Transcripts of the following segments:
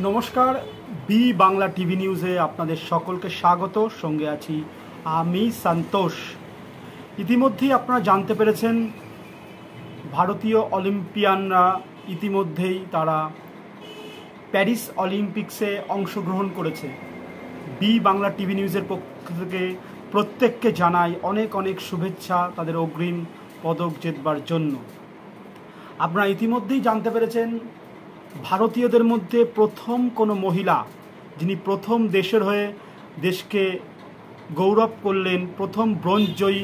নমস্কার, B Bangla TV নিউজে আপনাদের সকলকে স্বাগত। সঙ্গে আছি আমি সন্তোষ। ইতিমধ্যেই আপনারা জানতে পেরেছেন ভারতীয় অলিম্পিয়ানরা ইতিমধ্যেই তারা প্যারিস অলিম্পিক্সে অংশগ্রহণ করেছে। বি বাংলা টিভি নিউজের পক্ষ থেকে প্রত্যেককে জানাই অনেক অনেক শুভেচ্ছা তাদের অগ্রিম পদক জেতবার জন্য। আপনারা ইতিমধ্যেই জানতে পেরেছেন ভারতীয়দের মধ্যে প্রথম কোনো মহিলা যিনি প্রথম দেশের হয়ে দেশকে গৌরব করলেন, প্রথম ব্রোঞ্জ জয়ী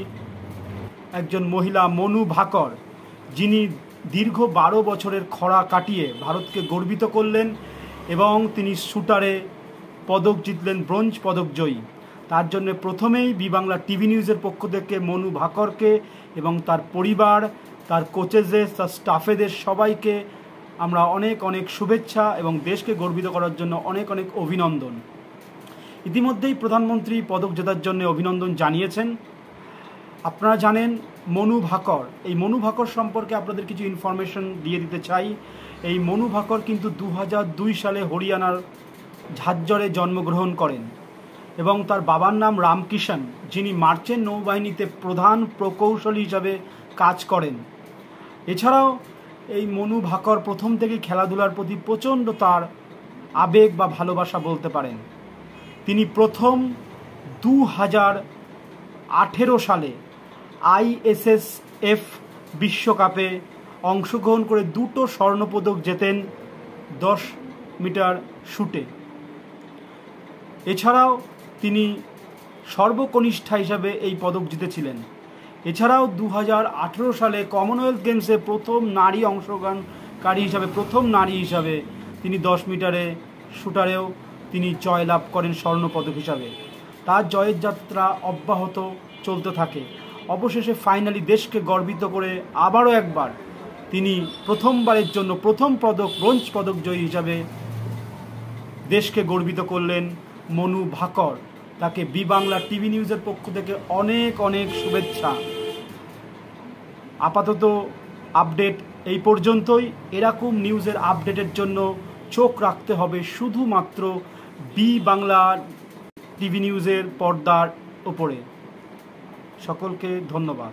একজন মহিলা মনু ভাকর, যিনি দীর্ঘ 12 বছরের খরা কাটিয়ে ভারতকে গর্বিত করলেন এবং তিনি শুটারে পদক জিতলেন, ব্রোঞ্জ পদক জয়ী। তার জন্য প্রথমেই বি বাংলা টিভি নিউজের পক্ষ থেকে মনু ভাকরকে এবং তার পরিবার, তার কোচেসদের, তার স্টাফেদের সবাইকে আমরা অনেক অনেক শুভেচ্ছা এবং দেশকে গর্বিত করার জন্য অনেক অনেক অভিনন্দন। ইতিমধ্যেই প্রধানমন্ত্রী পদক জেতার জন্য অভিনন্দন জানিয়েছেন। আপনারা জানেন মনু ভাকর, এই মনু ভাকর সম্পর্কে আপনাদের কিছু ইনফরমেশন দিয়ে দিতে চাই। এই মনু ভাকর কিন্তু 2002 সালে হরিয়ানার ঝাজ্জরে জন্মগ্রহণ করেন এবং তার বাবার নাম রামকিষণ, যিনি মার্চেন্ট নৌবাহিনীতে প্রধান প্রকৌশলী হিসাবে কাজ করেন। এছাড়াও এই মনু ভাকর প্রথম থেকেই খেলাধুলার প্রতি প্রচণ্ড তার আবেগ বা ভালোবাসা বলতে পারেন। তিনি প্রথম 2018 সালে ISSF বিশ্বকাপে অংশগ্রহণ করে 2টো স্বর্ণপদক জেতেন 10 মিটার শুটে। এছাড়াও তিনি সর্বকনিষ্ঠা হিসাবে এই পদক জিতেছিলেন। এছাড়াও 2018 সালে কমনওয়েলথ গেমসে প্রথম নারী অংশগ্রহণকারী হিসাবে, প্রথম নারী হিসাবে তিনি 10 মিটারে শুটারেও তিনি জয়লাভ করেন স্বর্ণপদক হিসাবে। তার জয়ের যাত্রা অব্যাহত চলতে থাকে। অবশেষে ফাইনালি দেশকে গর্বিত করে আবারও একবার তিনি প্রথমবারের জন্য প্রথম পদক, ব্রোঞ্জ পদক জয়ী হিসাবে দেশকে গর্বিত করলেন মনু ভাকর। তাকে বি বাংলা টিভি নিউজের পক্ষ থেকে অনেক অনেক শুভেচ্ছা। আপাতত আপডেট এই পর্যন্তই। এরকম নিউজের আপডেটের জন্য চোখ রাখতে হবে শুধুমাত্র বি বাংলা টিভি নিউজের পর্দার ওপরে। সকলকে ধন্যবাদ।